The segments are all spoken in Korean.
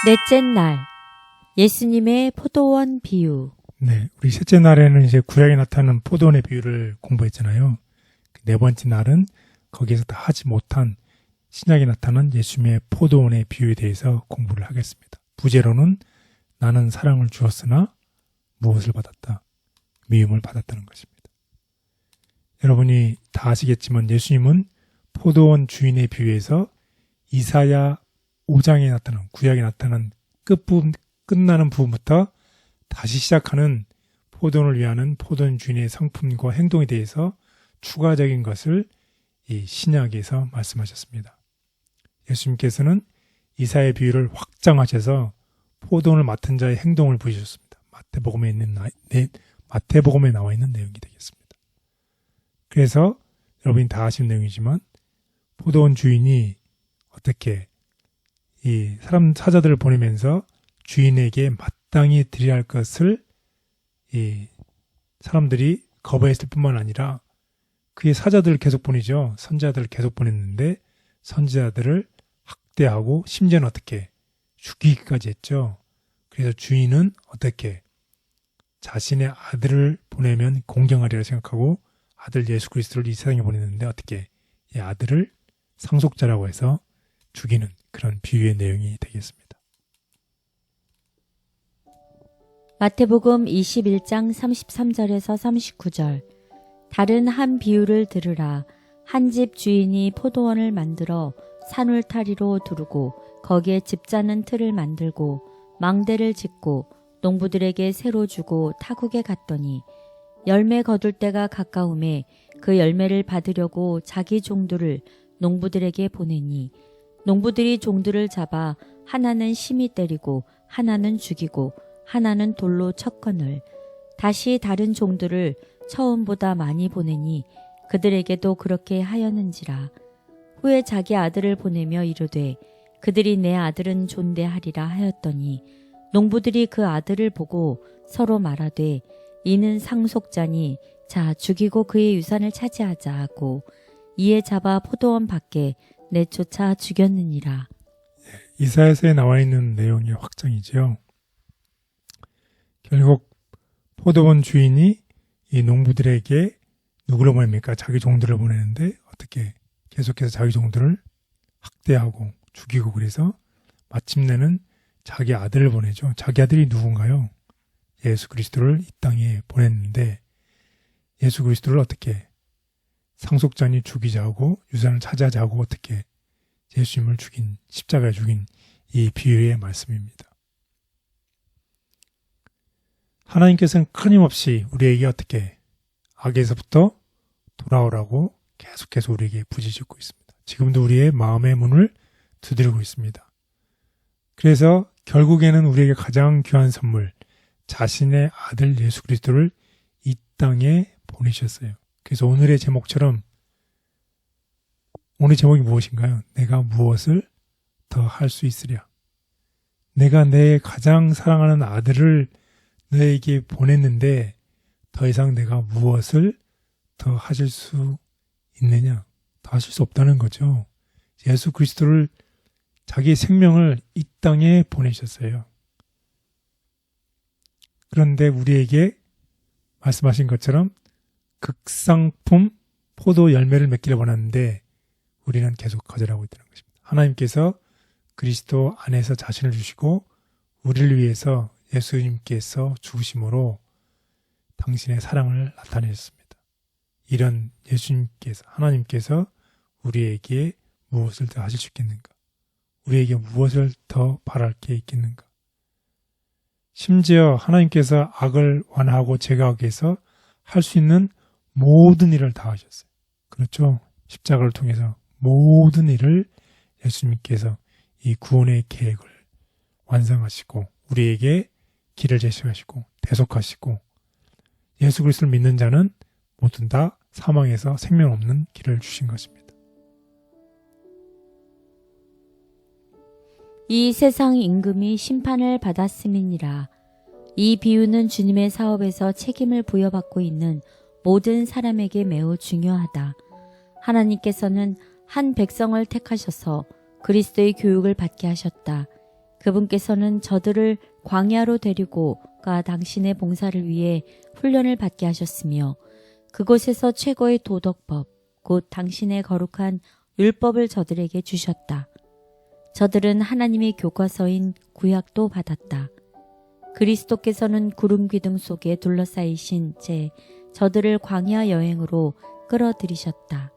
넷째 날, 예수님의 포도원 비유. 네, 우리 셋째 날에는 이제 구약에 나타나는 포도원의 비유를 공부했잖아요. 네 번째 날은 거기에서 다 하지 못한 신약에 나타난 예수님의 포도원의 비유에 대해서 공부를 하겠습니다. 부제로는 나는 사랑을 주었으나 무엇을 받았다? 미움을 받았다는 것입니다. 여러분이 다 아시겠지만 예수님은 포도원 주인의 비유에서 이사야 5장에 나타난 구약에 나타난 끝나는 부분부터 다시 시작하는 포도원을 위하는 포도원 주인의 성품과 행동에 대해서 추가적인 것을 이 신약에서 말씀하셨습니다. 예수님께서는 이사야의 비유를 확장하셔서 포도원을 맡은 자의 행동을 보여주셨습니다. 마태복음에 나와 있는 내용이 되겠습니다. 그래서 여러분이 다 아시는 내용이지만 포도원 주인이 어떻게 이 사자들을 보내면서 주인에게 마땅히 드려야 할 것을 이 사람들이 거부했을 뿐만 아니라 그의 사자들을 계속 보내죠. 선지자들을 계속 보냈는데 선지자들을 학대하고 심지어는 어떻게 죽이기까지 했죠. 그래서 주인은 어떻게 자신의 아들을 보내면 공경하리라 생각하고 아들 예수 그리스도를 이 세상에 보냈는데 어떻게 이 아들을 상속자라고 해서 죽이는 그런 비유의 내용이 되겠습니다. 마태복음 21장 33절에서 39절. 다른 한 비유를 들으라. 한 집 주인이 포도원을 만들어 산울타리로 두르고 거기에 집 짜는 틀을 만들고 망대를 짓고 농부들에게 새로 주고 타국에 갔더니 열매 거둘 때가 가까움에 그 열매를 받으려고 자기 종들을 농부들에게 보내니 농부들이 종들을 잡아 하나는 심히 때리고 하나는 죽이고 하나는 돌로 쳤거늘 다시 다른 종들을 처음보다 많이 보내니 그들에게도 그렇게 하였는지라. 후에 자기 아들을 보내며 이르되 그들이 내 아들은 존대하리라 하였더니 농부들이 그 아들을 보고 서로 말하되 이는 상속자니 자 죽이고 그의 유산을 차지하자 하고 이에 잡아 포도원 밖에 내쫓아 죽였느니라. 이사야서에 나와 있는 내용의 확장이지요. 결국 포도원 주인이 이 농부들에게 누구를 보냅니까? 자기 종들을 보내는데 어떻게 계속해서 자기 종들을 학대하고 죽이고 그래서 마침내는 자기 아들을 보내죠. 자기 아들이 누군가요? 예수 그리스도를 이 땅에 보냈는데 예수 그리스도를 어떻게 상속자니 죽이자고 유산을 차지하자고 어떻게 예수님을 죽인 십자가에 죽인 이 비유의 말씀입니다. 하나님께서는 끊임없이 우리에게 어떻게 악에서부터 돌아오라고 계속해서 우리에게 부지짓고 있습니다. 지금도 우리의 마음의 문을 두드리고 있습니다. 그래서 결국에는 우리에게 가장 귀한 선물 자신의 아들 예수 그리스도를 이 땅에 보내셨어요. 그래서 오늘의 제목처럼 오늘 제목이 무엇인가요? 내가 무엇을 더 할 수 있으랴. 내가 내 가장 사랑하는 아들을 너에게 보냈는데 더 이상 내가 무엇을 더 하실 수 있느냐? 더 하실 수 없다는 거죠. 예수 그리스도를 자기 생명을 이 땅에 보내셨어요. 그런데 우리에게 말씀하신 것처럼 극상품 포도 열매를 맺기를 원하는데 우리는 계속 거절하고 있다는 것입니다. 하나님께서 그리스도 안에서 자신을 주시고 우리를 위해서 예수님께서 죽으심으로 당신의 사랑을 나타내셨습니다. 이런 예수님께서 하나님께서 우리에게 무엇을 더 하실 수 있겠는가? 우리에게 무엇을 더 바랄 게 있겠는가? 심지어 하나님께서 악을 완화하고 제거하기 위해서 할 수 있는 모든 일을 다 하셨어요. 그렇죠? 십자가를 통해서 모든 일을 예수님께서 이 구원의 계획을 완성하시고 우리에게 길을 제시하시고 대속하시고 예수 그리스도를 믿는 자는 모두 다 사망에서 생명 없는 길을 주신 것입니다. 이 세상 임금이 심판을 받았음이니라. 이 비유는 주님의 사업에서 책임을 부여받고 있는 모든 사람에게 매우 중요하다. 하나님께서는 한 백성을 택하셔서 그리스도의 교육을 받게 하셨다. 그분께서는 저들을 광야로 데리고 가 당신의 봉사를 위해 훈련을 받게 하셨으며 그곳에서 최고의 도덕법, 곧 당신의 거룩한 율법을 저들에게 주셨다. 저들은 하나님의 교과서인 구약도 받았다. 그리스도께서는 구름 기둥 속에 둘러싸이신 채 저들을 광야 여행으로 끌어들이셨다.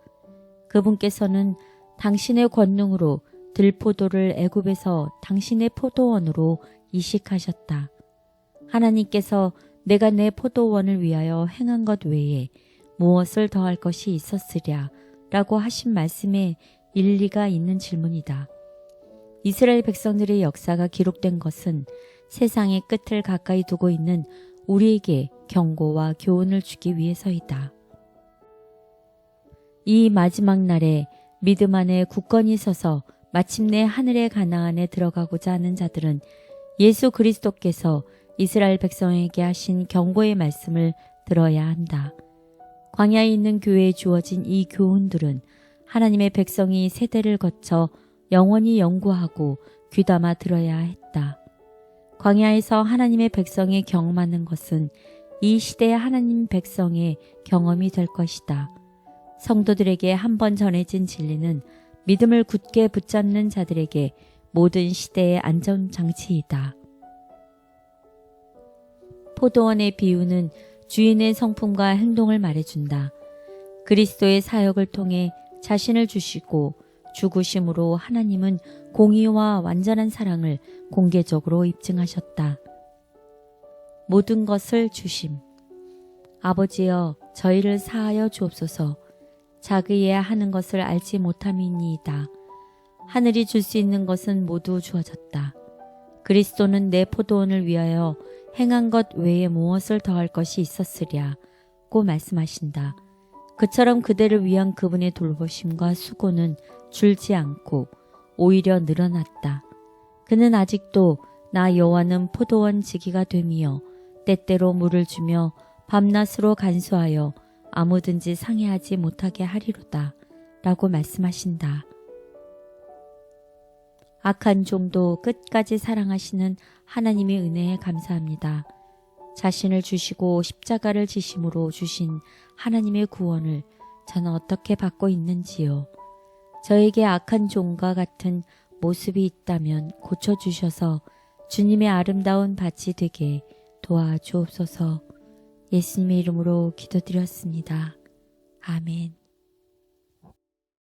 그분께서는 당신의 권능으로 들포도를 애굽에서 당신의 포도원으로 이식하셨다. 하나님께서 내가 내 포도원을 위하여 행한 것 외에 무엇을 더할 것이 있었으랴 라고 하신 말씀에 일리가 있는 질문이다. 이스라엘 백성들의 역사가 기록된 것은 세상의 끝을 가까이 두고 있는 우리에게 경고와 교훈을 주기 위해서이다. 이 마지막 날에 믿음 안에 굳건히 서서 마침내 하늘의 가나안에 들어가고자 하는 자들은 예수 그리스도께서 이스라엘 백성에게 하신 경고의 말씀을 들어야 한다. 광야에 있는 교회에 주어진 이 교훈들은 하나님의 백성이 세대를 거쳐 영원히 연구하고 귀담아 들어야 했다. 광야에서 하나님의 백성이 경험하는 것은 이 시대의 하나님 백성의 경험이 될 것이다. 성도들에게 한 번 전해진 진리는 믿음을 굳게 붙잡는 자들에게 모든 시대의 안전장치이다. 포도원의 비유는 주인의 성품과 행동을 말해준다. 그리스도의 사역을 통해 자신을 주시고 죽으심으로 하나님은 공의와 완전한 사랑을 공개적으로 입증하셨다. 모든 것을 주심. 아버지여 저희를 사하여 주옵소서. 자기의 하는 것을 알지 못함이니이다. 하늘이 줄 수 있는 것은 모두 주어졌다. 그리스도는 내 포도원을 위하여 행한 것 외에 무엇을 더할 것이 있었으랴고 말씀하신다. 그처럼 그대를 위한 그분의 돌보심과 수고는 줄지 않고 오히려 늘어났다. 그는 아직도 나 여호와는 포도원 지기가 됨이여 때때로 물을 주며 밤낮으로 간수하여 아무든지 상해하지 못하게 하리로다 라고 말씀하신다. 악한 종도 끝까지 사랑하시는 하나님의 은혜에 감사합니다. 자신을 주시고 십자가를 지심으로 주신 하나님의 구원을 저는 어떻게 받고 있는지요. 저에게 악한 종과 같은 모습이 있다면 고쳐주셔서 주님의 아름다운 밭이 되게 도와주옵소서. 예수님의 이름으로 기도드렸습니다. 아멘.